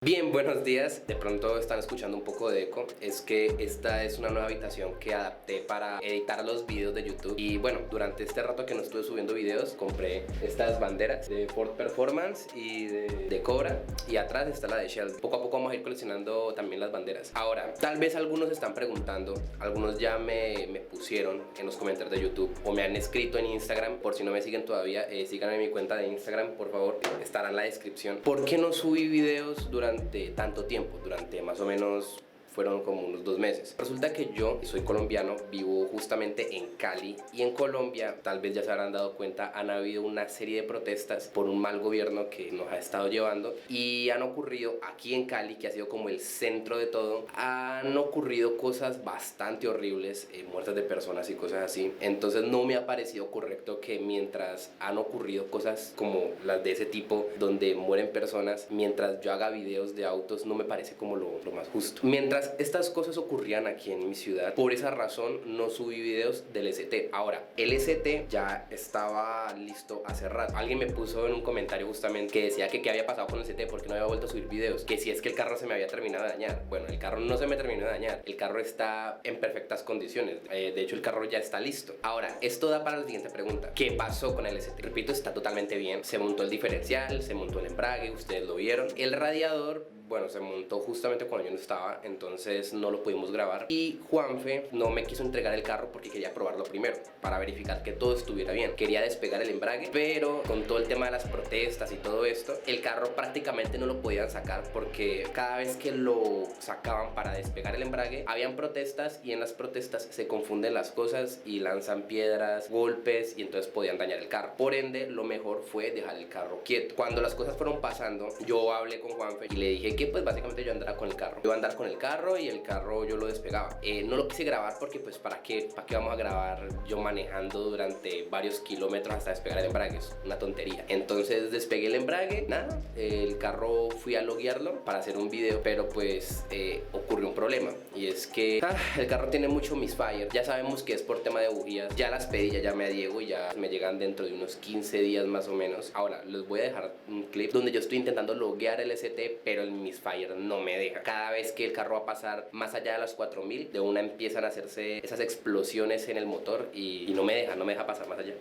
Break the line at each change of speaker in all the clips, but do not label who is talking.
Bien, buenos días. De pronto están escuchando un poco de eco. Es que esta es una nueva habitación que adapté para editar los videos de YouTube. Y bueno, durante este rato que no estuve subiendo videos, compré estas banderas de Ford Performance y de Cobra. Y atrás está la de Shell. Poco a poco vamos a ir coleccionando también las banderas. Ahora, tal vez algunos están preguntando, algunos ya me pusieron en los comentarios de YouTube o me han escrito en Instagram. Por si no me siguen todavía, síganme en mi cuenta de Instagram, por favor. Estará en la descripción. ¿Por qué no subí videos durante tanto tiempo? Durante más o menos fueron como unos 2 meses. Resulta que yo soy colombiano, vivo justamente en Cali, y en Colombia, tal vez ya se habrán dado cuenta, han habido una serie de protestas por un mal gobierno que nos ha estado llevando, y han ocurrido aquí en Cali, que ha sido como el centro de todo, han ocurrido cosas bastante horribles, muertes de personas y cosas así. Entonces no me ha parecido correcto que mientras han ocurrido cosas como las de ese tipo, donde mueren personas, mientras yo haga videos de autos, no me parece como lo más justo. Mientras estas cosas ocurrían aquí en mi ciudad, por esa razón no subí videos del ST. Ahora, el ST ya estaba listo hace rato. Alguien me puso en un comentario justamente que decía que qué había pasado con el ST, porque no había vuelto a subir videos, que si es que el carro se me había terminado de dañar. Bueno, el carro no se me terminó de dañar, el carro está en perfectas condiciones. De hecho, el carro ya está listo. Ahora, esto da para la siguiente pregunta: ¿qué pasó con el ST? Repito, está totalmente bien. Se montó el diferencial, se montó el embrague, ustedes lo vieron. El radiador, bueno, se montó justamente cuando yo no estaba, entonces no lo pudimos grabar. Y Juanfe no me quiso entregar el carro porque quería probarlo primero, para verificar que todo estuviera bien. Quería despegar el embrague, pero con todo el tema de las protestas y todo esto, el carro prácticamente no lo podían sacar, porque cada vez que lo sacaban para despegar el embrague, habían protestas, y en las protestas se confunden las cosas y lanzan piedras, golpes, y entonces podían dañar el carro. Por ende, lo mejor fue dejar el carro quieto. Cuando las cosas fueron pasando, yo hablé con Juanfe y le dije que pues básicamente yo andara con el carro. Yo iba a andar con el carro y el carro yo lo despegaba. No lo quise grabar porque pues ¿para qué vamos a grabar yo manejando durante varios kilómetros hasta despegar el embrague? Es una tontería. Entonces despegué el embrague, nada, el carro fui a loguearlo para hacer un video, pero pues ocurrió un problema, y es que el carro tiene mucho misfire. Ya sabemos que es por tema de bujías. Ya las pedí, ya llamé a Diego, ya me llegan dentro de unos 15 días más o menos. Ahora les voy a dejar un clip donde yo estoy intentando loguear el ST, pero el misfire no me deja. Cada vez que el carro va a pasar más allá de las 4000, de una empiezan a hacerse esas explosiones en el motor y no me deja pasar más allá.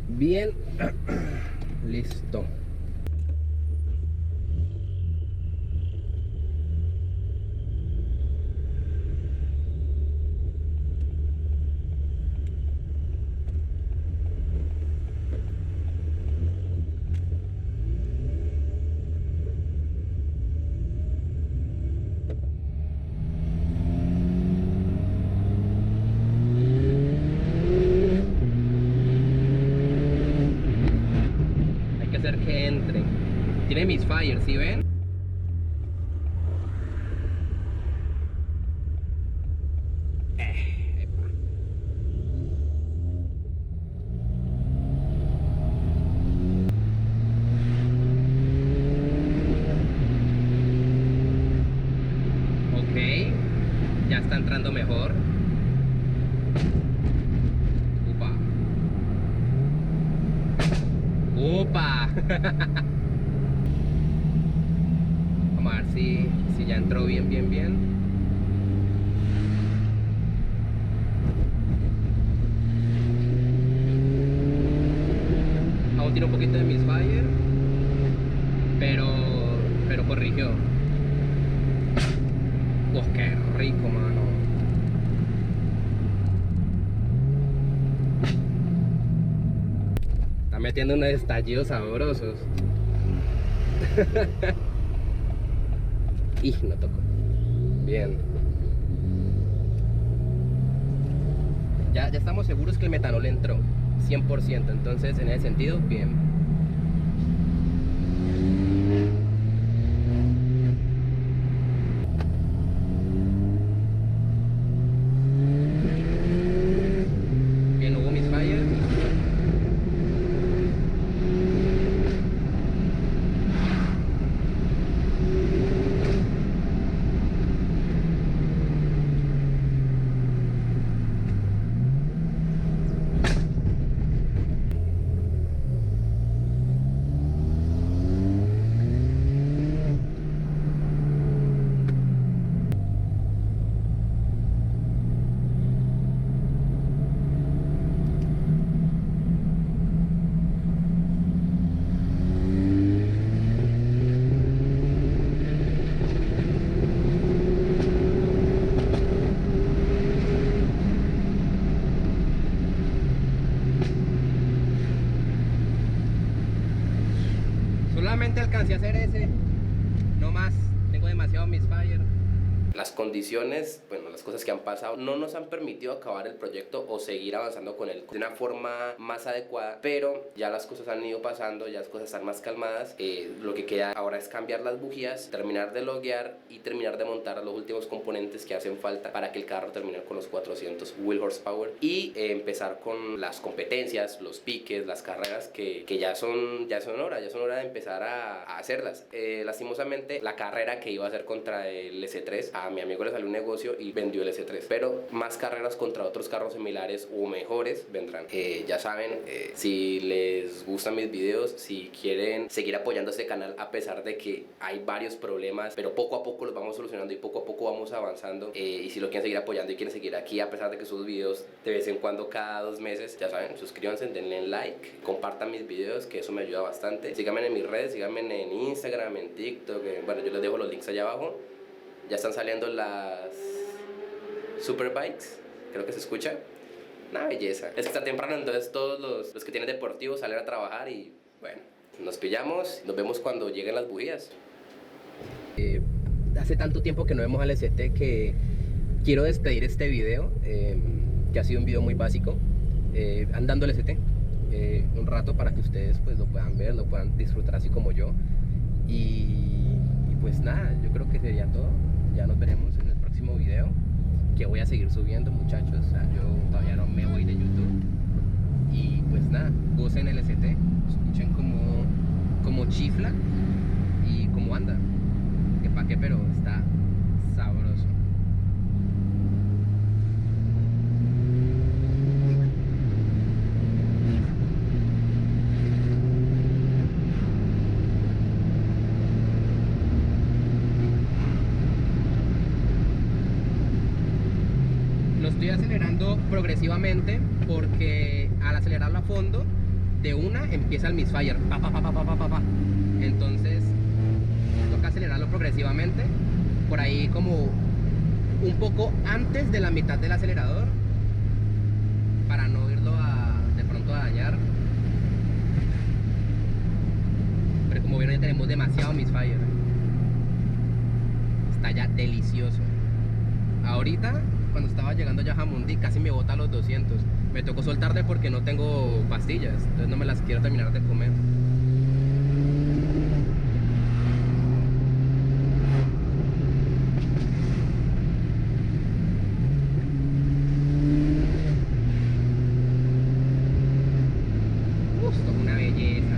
Bien, listo. Hacer que entre. Tiene misfire, ¿sí ven? Epa. Ok, ya está entrando mejor. ¡Upa! Vamos a ver si ya entró bien. Aún tiene un poquito de misfire, pero corrigió. ¡Uf, qué rico, mano! Está metiendo unos estallidos sabrosos. Y no tocó. Bien. Ya estamos seguros que el metanol entró 100%, entonces en ese sentido, bien. Bien, hubo misfire.
alcancé a hacer ese. No más, tengo demasiado misfire.
Las condiciones, bueno, las cosas que han pasado no nos han permitido acabar el proyecto o seguir avanzando con él de una forma más adecuada, pero ya las cosas han ido pasando, ya las cosas están más calmadas. Lo que queda ahora es cambiar las bujías, terminar de loguear y terminar de montar los últimos componentes que hacen falta para que el carro termine con los 400 wheel horsepower y empezar con las competencias, los piques, las carreras que ya son hora de empezar a hacerlas. Lastimosamente, la carrera que iba a hacer contra el S3, a mi amigo le salió un negocio y vendió el S3, pero más carreras contra otros carros similares o mejores vendrán. Ya saben, si les gustan mis videos, si quieren seguir apoyando este canal a pesar de que hay varios problemas, pero poco a poco los vamos solucionando y poco a poco vamos avanzando, y si lo quieren seguir apoyando y quieren seguir aquí a pesar de que subo videos de vez en cuando cada 2 meses, ya saben, suscríbanse, denle like, compartan mis videos, que eso me ayuda bastante. Síganme en mis redes, síganme en Instagram, en TikTok, bueno, yo les dejo los links allá abajo. Ya están saliendo las Superbikes, creo que se escucha. Una belleza. Es que está temprano, entonces todos los que tienen deportivos salen a trabajar y bueno, nos pillamos, nos vemos cuando lleguen las bujías.
Hace tanto tiempo que no vemos al ST que quiero despedir este video, que ha sido un video muy básico, andando el ST, un rato para que ustedes pues lo puedan ver, lo puedan disfrutar así como yo. Y pues nada, yo creo que sería todo. Ya nos veremos en el próximo video, que voy a seguir subiendo, muchachos. O sea, yo todavía no me voy de YouTube. Y pues nada, gocen el ST, escuchen como chifla y cómo anda. Que pa' qué, pero está sabroso. Lo estoy acelerando progresivamente porque al acelerarlo a fondo, de una empieza el misfire. Pa, pa, pa, pa, pa, pa, pa. Entonces toca acelerarlo progresivamente, por ahí como un poco antes de la mitad del acelerador, para no irlo de pronto a dañar. Pero como vieron, ya tenemos demasiado misfire. Está ya delicioso. Ahorita, cuando estaba llegando ya a Jamundí, casi me bota a los 200. Me tocó soltarle porque no tengo pastillas, entonces no me las quiero terminar de comer. Esto es una belleza.